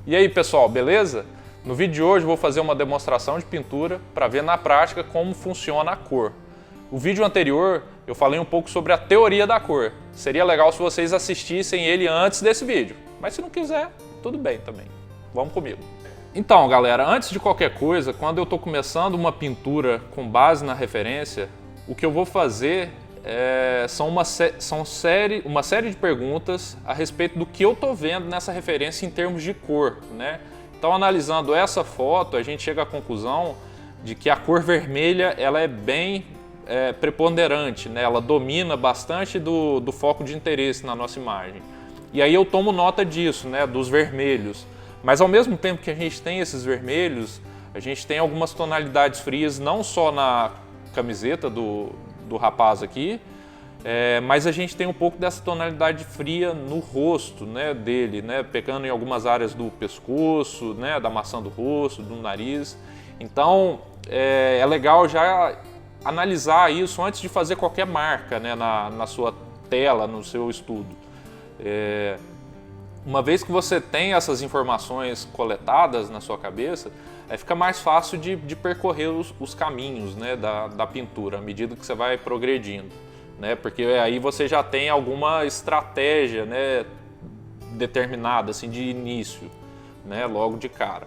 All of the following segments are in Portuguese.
E aí pessoal, beleza? No vídeo de hoje eu vou fazer uma demonstração de pintura para ver na prática como funciona a cor. O vídeo anterior eu falei um pouco sobre a teoria da cor. Seria legal se vocês assistissem ele antes desse vídeo, mas se não quiser, tudo bem também. Vamos comigo. Então galera, antes de qualquer coisa, quando eu estou começando uma pintura com base na referência, o que eu vou fazer são uma série de perguntas a respeito do que eu estou vendo nessa referência em termos de cor, né? Então, analisando essa foto, a gente chega à conclusão de que a cor vermelha ela é bem preponderante, né? Ela domina bastante do foco de interesse na nossa imagem. E aí eu tomo nota disso, né? Dos vermelhos. Mas ao mesmo tempo que a gente tem esses vermelhos, a gente tem algumas tonalidades frias, não só na camiseta do rapaz aqui, mas a gente tem um pouco dessa tonalidade fria no rosto, né, dele, né, pegando em algumas áreas do pescoço, né, da maçã do rosto, do nariz. Então é legal já analisar isso antes de fazer qualquer marca, né, na sua tela, no seu estudo. Uma vez que você tem essas informações coletadas na sua cabeça, fica mais fácil de percorrer os caminhos, né, da pintura, à medida que você vai progredindo, né, porque aí você já tem alguma estratégia, né, determinada assim, de início, né, logo de cara.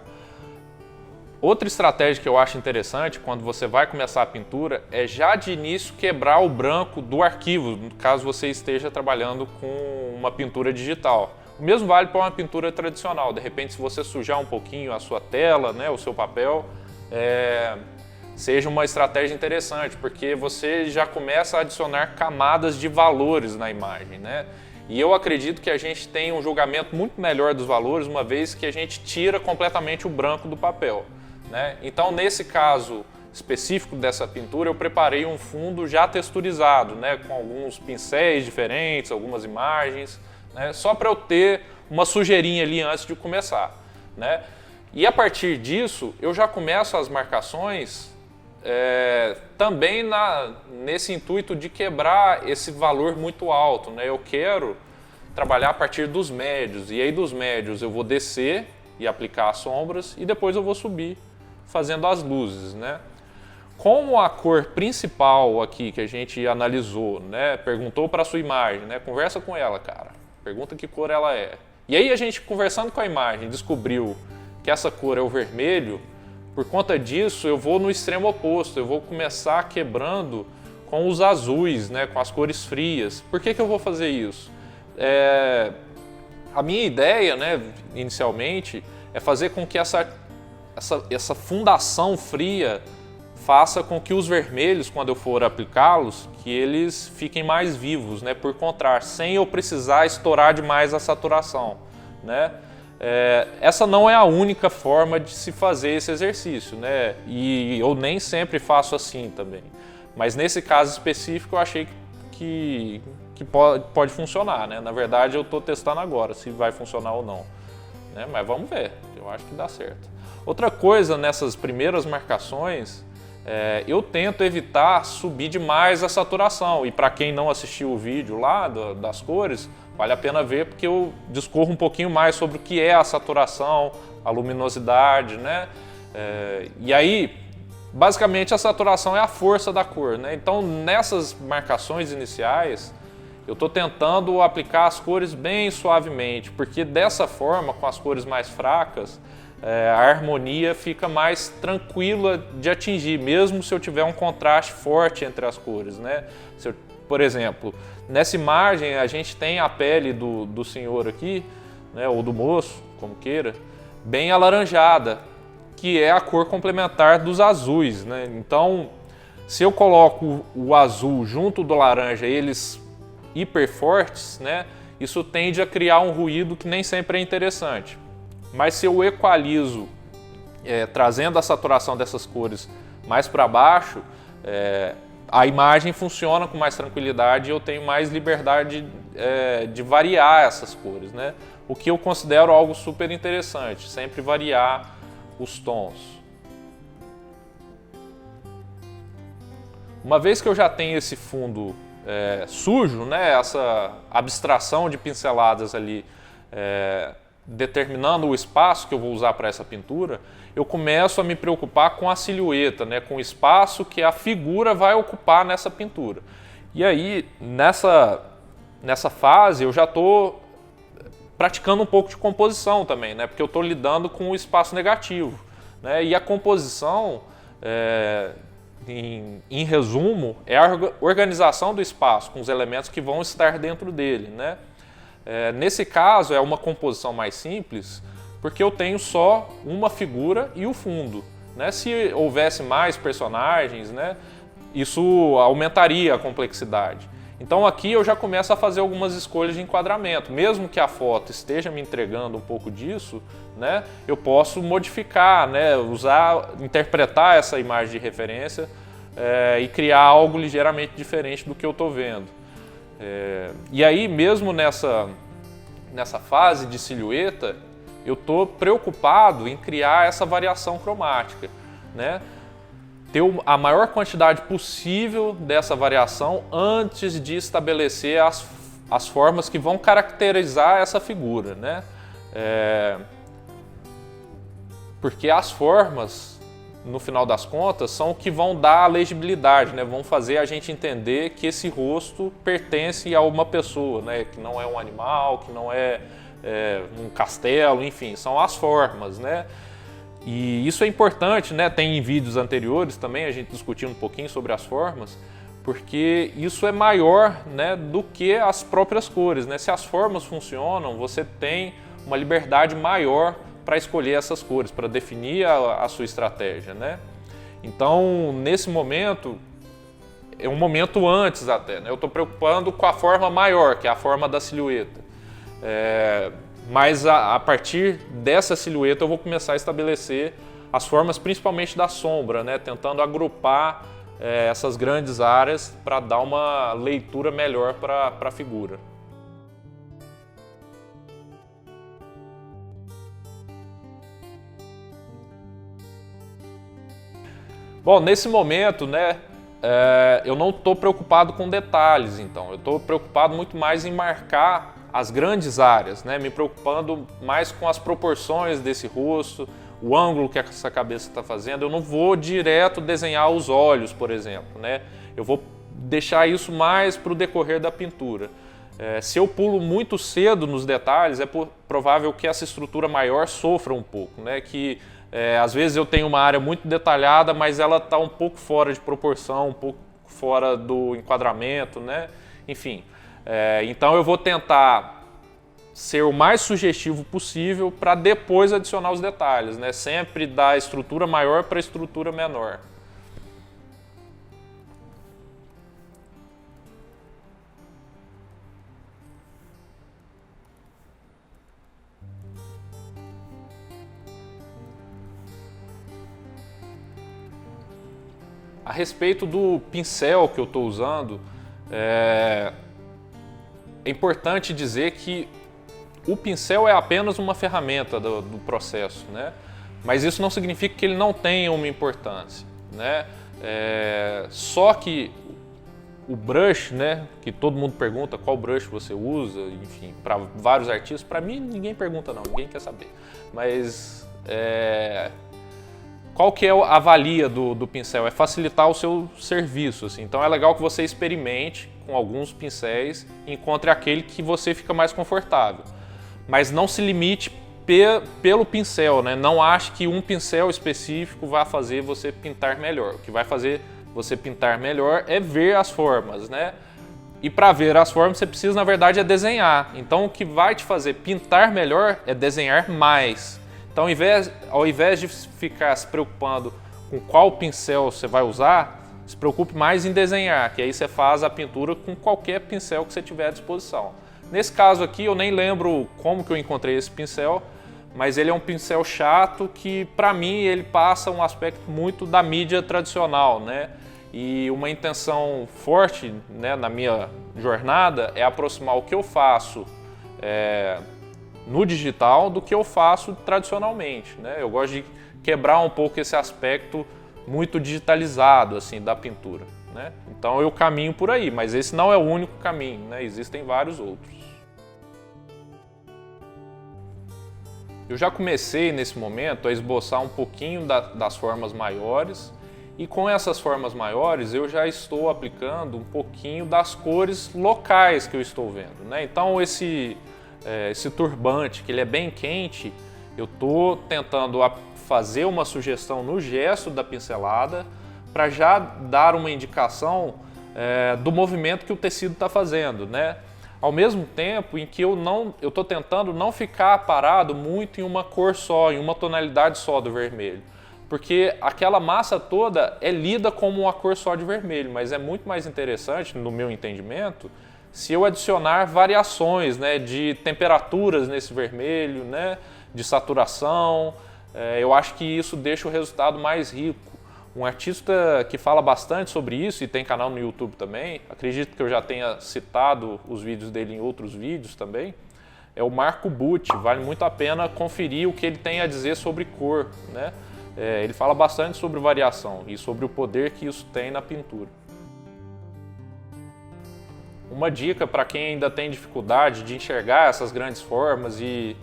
Outra estratégia que eu acho interessante quando você vai começar a pintura é já de início quebrar o branco do arquivo, caso você esteja trabalhando com uma pintura digital. O mesmo vale para uma pintura tradicional. De repente, se você sujar um pouquinho a sua tela, né, o seu papel, seja uma estratégia interessante, porque você já começa a adicionar camadas de valores na imagem, né? E eu acredito que a gente tem um julgamento muito melhor dos valores, uma vez que a gente tira completamente o branco do papel, né? Então, nesse caso específico dessa pintura, eu preparei um fundo já texturizado, né, com alguns pincéis diferentes, algumas imagens, né, só para eu ter uma sujeirinha ali antes de começar, né? E a partir disso eu já começo as marcações também nesse intuito de quebrar esse valor muito alto, né? Eu quero trabalhar a partir dos médios, e aí dos médios eu vou descer e aplicar as sombras e depois eu vou subir fazendo as luzes, né? Como a cor principal aqui que a gente analisou, né, perguntou para a sua imagem, né, conversa com ela, cara. Pergunta que cor ela é. E aí a gente, conversando com a imagem, descobriu que essa cor é o vermelho. Por conta disso, eu vou no extremo oposto. Eu vou começar quebrando com os azuis, né, com as cores frias. Por que eu vou fazer isso? A minha ideia, né, inicialmente, é fazer com que essa fundação fria faça com que os vermelhos, quando eu for aplicá-los, que eles fiquem mais vivos, né, por contraste, sem eu precisar estourar demais a saturação, né? Essa não é a única forma de se fazer esse exercício, né? E eu nem sempre faço assim também. Mas nesse caso específico eu achei que pode funcionar, né? Na verdade eu estou testando agora se vai funcionar ou não, né? Mas vamos ver, eu acho que dá certo. Outra coisa nessas primeiras marcações, eu tento evitar subir demais a saturação, e para quem não assistiu o vídeo lá das cores, vale a pena ver, porque eu discorro um pouquinho mais sobre o que é a saturação, a luminosidade, né? E aí, basicamente a saturação é a força da cor, né? Então nessas marcações iniciais, eu estou tentando aplicar as cores bem suavemente, porque dessa forma, com as cores mais fracas, a harmonia fica mais tranquila de atingir, mesmo se eu tiver um contraste forte entre as cores, né? Por exemplo, nessa imagem a gente tem a pele do senhor aqui, né, ou do moço, como queira, bem alaranjada, que é a cor complementar dos azuis, né? Então, se eu coloco o azul junto do laranja, eles hiper fortes, né, isso tende a criar um ruído que nem sempre é interessante. Mas se eu equalizo, trazendo a saturação dessas cores mais para baixo, a imagem funciona com mais tranquilidade e eu tenho mais liberdade de variar essas cores, né? O que eu considero algo super interessante, sempre variar os tons. Uma vez que eu já tenho esse fundo sujo, né, essa abstração de pinceladas ali determinando o espaço que eu vou usar para essa pintura, eu começo a me preocupar com a silhueta, né, com o espaço que a figura vai ocupar nessa pintura. E aí, nessa fase, eu já estou praticando um pouco de composição também, né, porque eu estou lidando com o espaço negativo, né, e a composição, em resumo, é a organização do espaço, com os elementos que vão estar dentro dele, né. Nesse caso, é uma composição mais simples, porque eu tenho só uma figura e o fundo, né? Se houvesse mais personagens, né, isso aumentaria a complexidade. Então aqui eu já começo a fazer algumas escolhas de enquadramento. Mesmo que a foto esteja me entregando um pouco disso, né, eu posso modificar, né, interpretar essa imagem de referência e criar algo ligeiramente diferente do que eu estou vendo. E aí, mesmo nessa fase de silhueta, eu estou preocupado em criar essa variação cromática, né? Ter a maior quantidade possível dessa variação antes de estabelecer as formas que vão caracterizar essa figura, né? Porque as formas, no final das contas, são o que vão dar a legibilidade, né? Vão fazer a gente entender que esse rosto pertence a uma pessoa, né? Que não é um animal, que não é um castelo, enfim, são as formas, né? E isso é importante, né? Tem em vídeos anteriores também a gente discutindo um pouquinho sobre as formas, porque isso é maior, né, do que as próprias cores, né? Se as formas funcionam, você tem uma liberdade maior para escolher essas cores, para definir a sua estratégia, né? Então, nesse momento, é um momento antes até, né? Eu estou preocupando com a forma maior, que é a forma da silhueta. Mas a partir dessa silhueta eu vou começar a estabelecer as formas, principalmente da sombra, né? Tentando agrupar essas grandes áreas para dar uma leitura melhor para a figura. Bom, nesse momento, né, eu não estou preocupado com detalhes, então. Eu estou preocupado muito mais em marcar as grandes áreas, né, me preocupando mais com as proporções desse rosto, o ângulo que essa cabeça está fazendo. Eu não vou direto desenhar os olhos, por exemplo, né? Eu vou deixar isso mais para o decorrer da pintura. Se eu pulo muito cedo nos detalhes, é provável que essa estrutura maior sofra um pouco, né? Que às vezes eu tenho uma área muito detalhada, mas ela está um pouco fora de proporção, um pouco fora do enquadramento, né? Enfim, então eu vou tentar ser o mais sugestivo possível para depois adicionar os detalhes, né? Sempre da estrutura maior para a estrutura menor. A respeito do pincel que eu estou usando, é importante dizer que o pincel é apenas uma ferramenta do processo, né? Mas isso não significa que ele não tenha uma importância, né? Só que o brush, né, que todo mundo pergunta qual brush você usa, enfim, para vários artistas, para mim ninguém pergunta não, ninguém quer saber. Mas qual que é a valia do pincel? É facilitar o seu serviço, assim. Então é legal que você experimente com alguns pincéis e encontre aquele que você fica mais confortável. Mas não se limite pelo pincel, né? Não ache que um pincel específico vai fazer você pintar melhor. O que vai fazer você pintar melhor é ver as formas, né? E para ver as formas você precisa, na verdade, desenhar. Então o que vai te fazer pintar melhor é desenhar mais. Então, ao invés de ficar se preocupando com qual pincel você vai usar, se preocupe mais em desenhar, que aí você faz a pintura com qualquer pincel que você tiver à disposição. Nesse caso aqui, eu nem lembro como que eu encontrei esse pincel, mas ele é um pincel chato que, para mim, ele passa um aspecto muito da mídia tradicional, né? E uma intenção forte, né, na minha jornada é aproximar o que eu faço no digital do que eu faço tradicionalmente, né? Eu gosto de quebrar um pouco esse aspecto muito digitalizado assim da pintura, né? Então eu caminho por aí, mas esse não é o único caminho, né? Existem vários outros. Eu já comecei nesse momento a esboçar um pouquinho das formas maiores, e com essas formas maiores eu já estou aplicando um pouquinho das cores locais que eu estou vendo, né? Então esse turbante, que ele é bem quente, eu estou tentando fazer uma sugestão no gesto da pincelada para já dar uma indicação do movimento que o tecido está fazendo, né? Ao mesmo tempo em que eu estou tentando não ficar parado muito em uma cor só, em uma tonalidade só do vermelho. Porque aquela massa toda é lida como uma cor só de vermelho, mas é muito mais interessante, no meu entendimento, se eu adicionar variações, né, de temperaturas nesse vermelho, né, de saturação. Eu acho que isso deixa o resultado mais rico. Um artista que fala bastante sobre isso e tem canal no YouTube também, acredito que eu já tenha citado os vídeos dele em outros vídeos também, é o Marco Butti. Vale muito a pena conferir o que ele tem a dizer sobre cor, né? Ele fala bastante sobre variação e sobre o poder que isso tem na pintura. Uma dica para quem ainda tem dificuldade de enxergar essas grandes formas e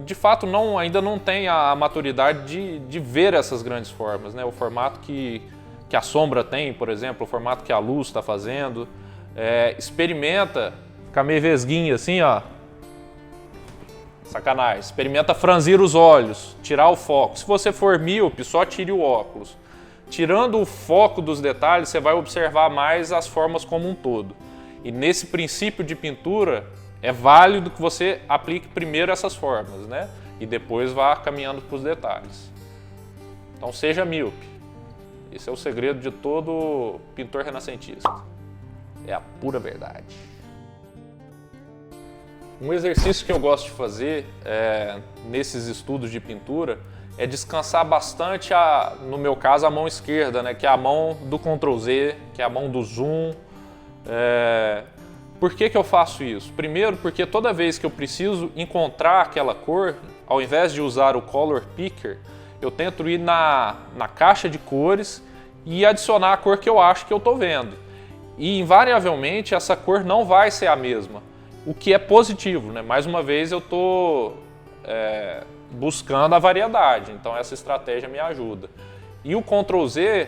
de fato ainda não tem a maturidade de ver essas grandes formas, né? O formato que a sombra tem, por exemplo, o formato que a luz está fazendo. Experimenta ficar meio vesguinho assim, ó. Sacanagem. Experimenta franzir os olhos, tirar o foco. Se você for míope, só tire o óculos. Tirando o foco dos detalhes, você vai observar mais as formas como um todo. E nesse princípio de pintura, é válido que você aplique primeiro essas formas, né? E depois vá caminhando para os detalhes. Então seja míope. Esse é o segredo de todo pintor renascentista. É a pura verdade. Um exercício que eu gosto de fazer nesses estudos de pintura é descansar bastante, no meu caso, a mão esquerda, né? Que é a mão do Ctrl Z, que é a mão do zoom. Por que eu faço isso? Primeiro, porque toda vez que eu preciso encontrar aquela cor, ao invés de usar o Color Picker, eu tento ir na caixa de cores e adicionar a cor que eu acho que eu estou vendo. E, invariavelmente, essa cor não vai ser a mesma, o que é positivo, né? Mais uma vez, eu estou buscando a variedade, então essa estratégia me ajuda. E o Ctrl Z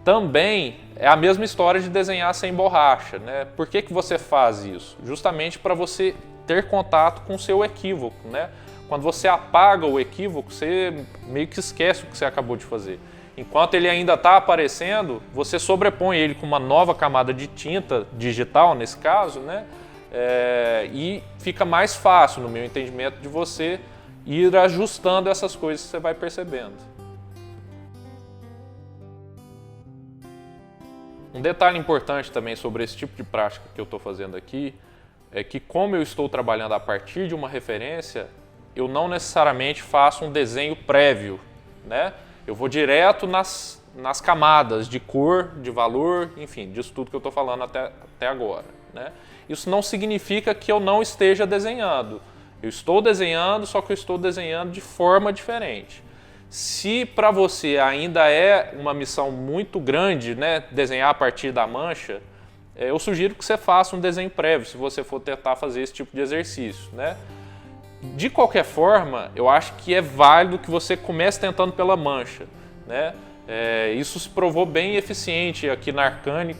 também é a mesma história de desenhar sem borracha, né? Por que você faz isso? Justamente para você ter contato com o seu equívoco, né? Quando você apaga o equívoco, você meio que esquece o que você acabou de fazer. Enquanto ele ainda está aparecendo, você sobrepõe ele com uma nova camada de tinta digital, nesse caso, né? E fica mais fácil, no meu entendimento, de você ir ajustando essas coisas que você vai percebendo. Um detalhe importante também sobre esse tipo de prática que eu estou fazendo aqui é que, como eu estou trabalhando a partir de uma referência, eu não necessariamente faço um desenho prévio, né? Eu vou direto nas camadas de cor, de valor, enfim, disso tudo que eu estou falando até agora, né? Isso não significa que eu não esteja desenhando. Eu estou desenhando, só que eu estou desenhando de forma diferente. Se para você ainda é uma missão muito grande, né, desenhar a partir da mancha, eu sugiro que você faça um desenho prévio, se você for tentar fazer esse tipo de exercício, né? De qualquer forma, eu acho que é válido que você comece tentando pela mancha, né? Isso se provou bem eficiente aqui na Arcane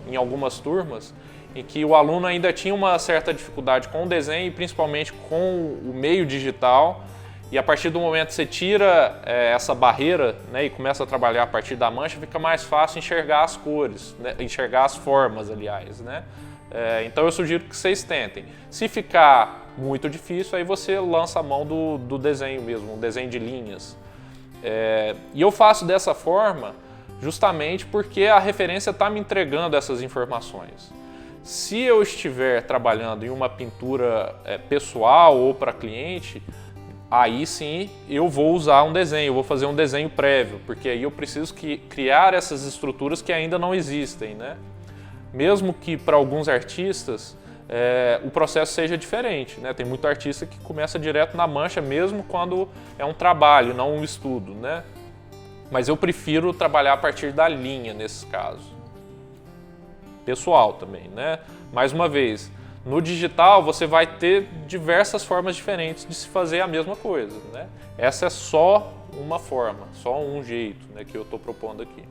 em algumas turmas, em que o aluno ainda tinha uma certa dificuldade com o desenho e principalmente com o meio digital. E a partir do momento que você tira essa barreira, né, e começa a trabalhar a partir da mancha, fica mais fácil enxergar as cores, né, enxergar as formas, aliás, né? Então eu sugiro que vocês tentem. Se ficar muito difícil, aí você lança a mão do desenho mesmo, um desenho de linhas. E eu faço dessa forma justamente porque a referência está me entregando essas informações. Se eu estiver trabalhando em uma pintura pessoal ou para cliente, aí sim eu vou usar um desenho, eu vou fazer um desenho prévio, porque aí eu preciso criar essas estruturas que ainda não existem, né? Mesmo que para alguns artistas o processo seja diferente, né? Tem muito artista que começa direto na mancha mesmo quando é um trabalho, não um estudo, né? Mas eu prefiro trabalhar a partir da linha nesse caso. Pessoal também, né? Mais uma vez, No digital você vai ter diversas formas diferentes de se fazer a mesma coisa, né? Essa é só uma forma, só um jeito, né, que eu estou propondo aqui.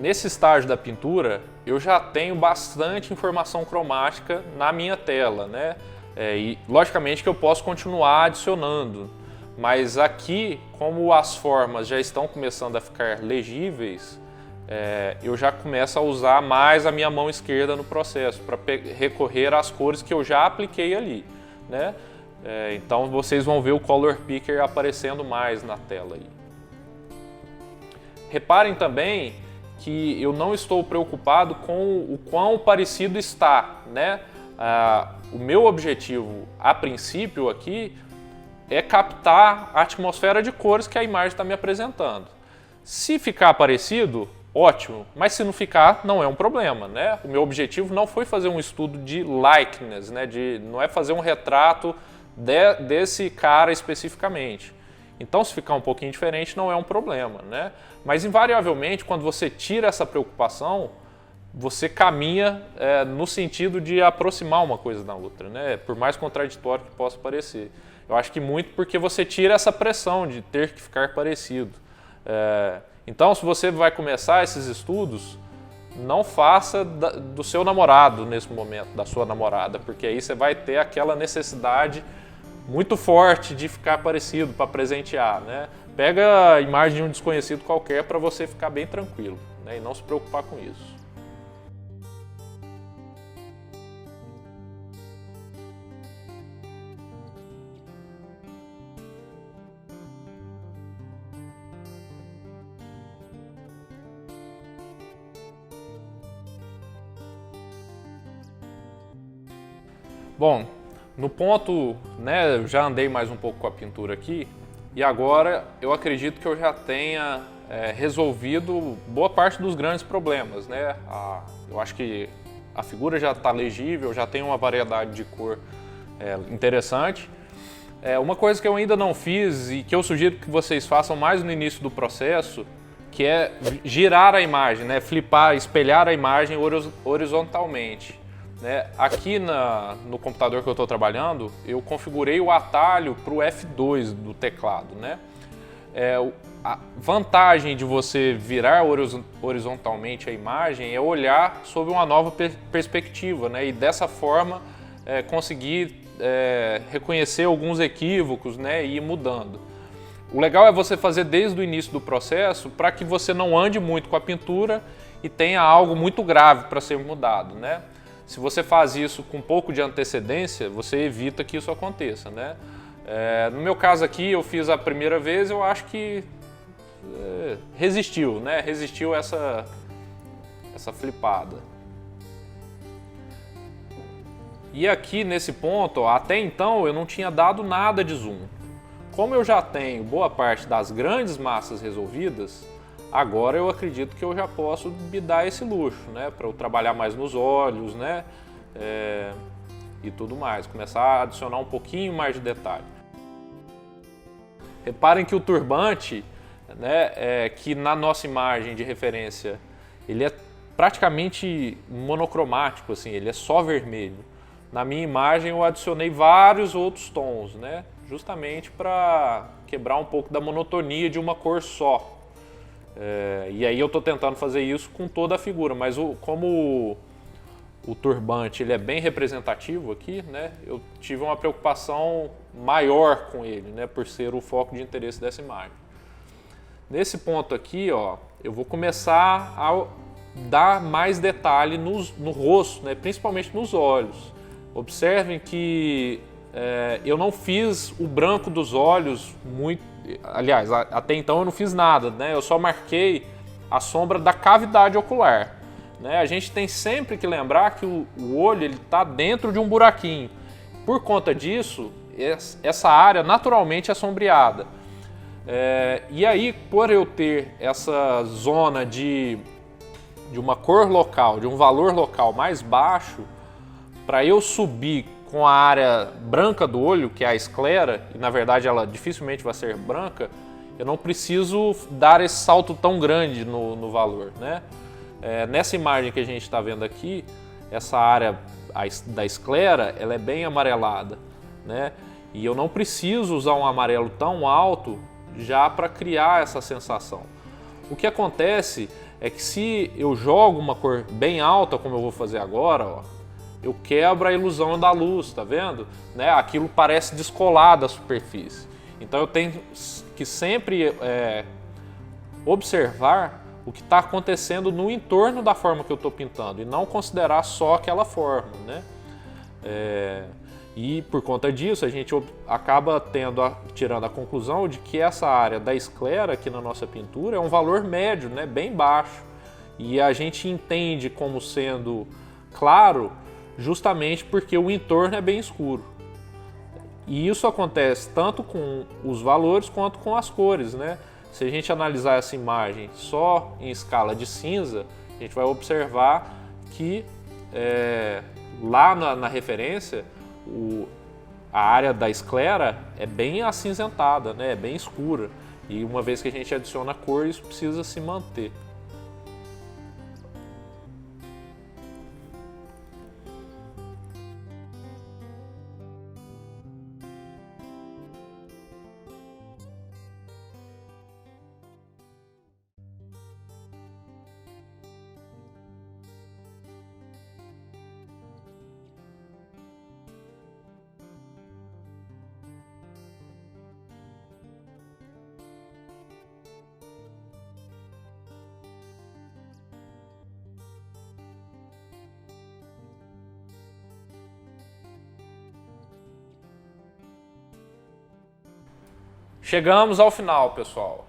Nesse estágio da pintura, eu já tenho bastante informação cromática na minha tela, né? E logicamente que eu posso continuar adicionando, mas aqui, como as formas já estão começando a ficar legíveis, eu já começo a usar mais a minha mão esquerda no processo, para recorrer às cores que eu já apliquei ali, né? Então vocês vão ver o Color Picker aparecendo mais na tela aí. Reparem também que eu não estou preocupado com o quão parecido está, né? O meu objetivo, a princípio aqui, é captar a atmosfera de cores que a imagem está me apresentando. Se ficar parecido, ótimo, mas se não ficar, não é um problema, né? O meu objetivo não foi fazer um estudo de likeness, né? Não é fazer um retrato desse cara especificamente. Então, se ficar um pouquinho diferente, não é um problema, né? Mas, invariavelmente, quando você tira essa preocupação, você caminha no sentido de aproximar uma coisa da outra, né? Por mais contraditório que possa parecer. Eu acho que muito porque você tira essa pressão de ter que ficar parecido. Então, se você vai começar esses estudos, não faça do seu namorado nesse momento, da sua namorada, porque aí você vai ter aquela necessidade muito forte de ficar parecido para presentear, né? Pega a imagem de um desconhecido qualquer para você ficar bem tranquilo, né? E não se preocupar com isso. Bom, no ponto, né, eu já andei mais um pouco com a pintura aqui e agora eu acredito que eu já tenha resolvido boa parte dos grandes problemas, né? Eu acho que a figura já está legível, já tem uma variedade de cor interessante. Uma coisa que eu ainda não fiz e que eu sugiro que vocês façam mais no início do processo, que é girar a imagem, né? Flipar, espelhar a imagem horizontalmente. Aqui no computador que eu estou trabalhando, eu configurei o atalho para o F2 do teclado, né? A vantagem de você virar horizontalmente a imagem é olhar sob uma nova perspectiva, né? E dessa forma conseguir reconhecer alguns equívocos, né? E ir mudando. O legal é você fazer desde o início do processo para que você não ande muito com a pintura e tenha algo muito grave para ser mudado, né? Se você faz isso com um pouco de antecedência, você evita que isso aconteça, né? No meu caso aqui, eu fiz a primeira vez, eu acho que resistiu, né? Resistiu essa flipada. E aqui nesse ponto, ó, até então eu não tinha dado nada de zoom. Como eu já tenho boa parte das grandes massas resolvidas, agora eu acredito que eu já posso me dar esse luxo, né? Para eu trabalhar mais nos olhos, né? E tudo mais. Começar a adicionar um pouquinho mais de detalhe. Reparem que o turbante, né? Que na nossa imagem de referência, ele é praticamente monocromático, assim, ele é só vermelho. Na minha imagem eu adicionei vários outros tons, né? Justamente para quebrar um pouco da monotonia de uma cor só. E aí eu estou tentando fazer isso com toda a figura, mas como o turbante ele é bem representativo aqui, né, eu tive uma preocupação maior com ele, né, por ser o foco de interesse dessa imagem. Nesse ponto aqui, ó, eu vou começar a dar mais detalhe no rosto, né, principalmente nos olhos. Observem que eu não fiz o branco dos olhos muito. Aliás, até então eu não fiz nada, né? Eu só marquei a sombra da cavidade ocular, né? A gente tem sempre que lembrar que o olho ele está dentro de um buraquinho. Por conta disso, essa área naturalmente é sombreada. E aí, por eu ter essa zona de uma cor local, de um valor local mais baixo, para eu subir com a área branca do olho, que é a esclera, e na verdade ela dificilmente vai ser branca, eu não preciso dar esse salto tão grande no valor, né? Nessa imagem que a gente está vendo aqui, essa área da esclera, ela é bem amarelada, né? E eu não preciso usar um amarelo tão alto já para criar essa sensação. O que acontece é que se eu jogo uma cor bem alta, como eu vou fazer agora, ó, eu quebro a ilusão da luz, tá vendo? Né? Aquilo parece descolar da superfície. Então eu tenho que sempre observar o que está acontecendo no entorno da forma que eu estou pintando e não considerar só aquela forma, né? E por conta disso a gente acaba tirando a conclusão de que essa área da esclera aqui na nossa pintura é um valor médio, né? Bem baixo. E a gente entende como sendo claro justamente porque o entorno é bem escuro. E isso acontece tanto com os valores quanto com as cores, né? Se a gente analisar essa imagem só em escala de cinza, a gente vai observar que lá na referência a área da esclera é bem acinzentada, né? É bem escura. E uma vez que a gente adiciona cor, isso precisa se manter. Chegamos ao final, pessoal.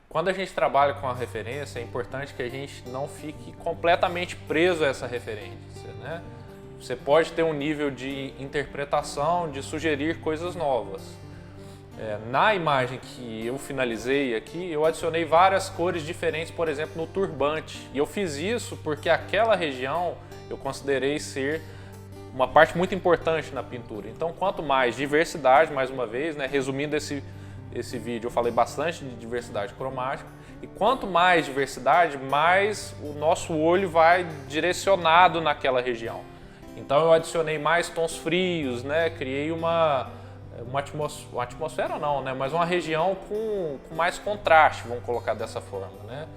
Quando a gente trabalha com a referência, é importante que a gente não fique completamente preso a essa referência, né? Você pode ter um nível de interpretação, de sugerir coisas novas. Na imagem que eu finalizei aqui, eu adicionei várias cores diferentes, por exemplo, no turbante. E eu fiz isso porque aquela região eu considerei ser uma parte muito importante na pintura. Então, quanto mais diversidade, mais uma vez, né, resumindo esse vídeo, eu falei bastante de diversidade cromática, e quanto mais diversidade, mais o nosso olho vai direcionado naquela região. Então, eu adicionei mais tons frios, né, criei uma atmosfera não, né, mas uma região com mais contraste, vamos colocar dessa forma, né.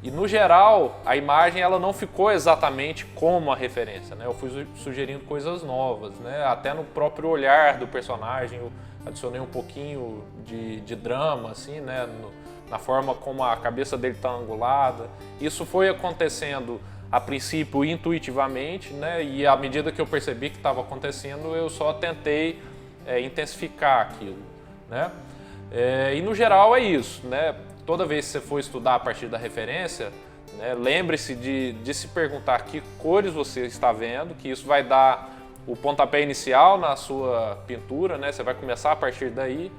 E no geral, a imagem ela não ficou exatamente como a referência, né? Eu fui sugerindo coisas novas, né? Até no próprio olhar do personagem, eu adicionei um pouquinho de drama, assim, né? Na forma como a cabeça dele está angulada. Isso foi acontecendo a princípio intuitivamente, né? E à medida que eu percebi que estava acontecendo, eu só tentei intensificar aquilo, né? E no geral é isso, né? Toda vez que você for estudar a partir da referência, né, lembre-se de se perguntar que cores você está vendo, que isso vai dar o pontapé inicial na sua pintura, né? Você vai começar a partir daí.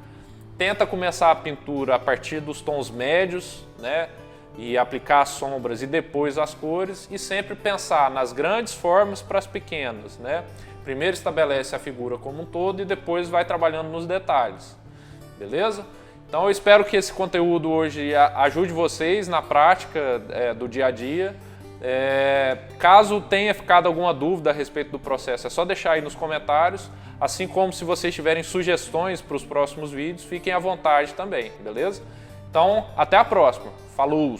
Tenta começar a pintura a partir dos tons médios, né? E aplicar as sombras e depois as cores, e sempre pensar nas grandes formas para as pequenas, né? Primeiro estabelece a figura como um todo e depois vai trabalhando nos detalhes, beleza? Então eu espero que esse conteúdo hoje ajude vocês na prática do dia a dia. Caso tenha ficado alguma dúvida a respeito do processo, é só deixar aí nos comentários. Assim como se vocês tiverem sugestões para os próximos vídeos, fiquem à vontade também, beleza? Então, até a próxima. Falou!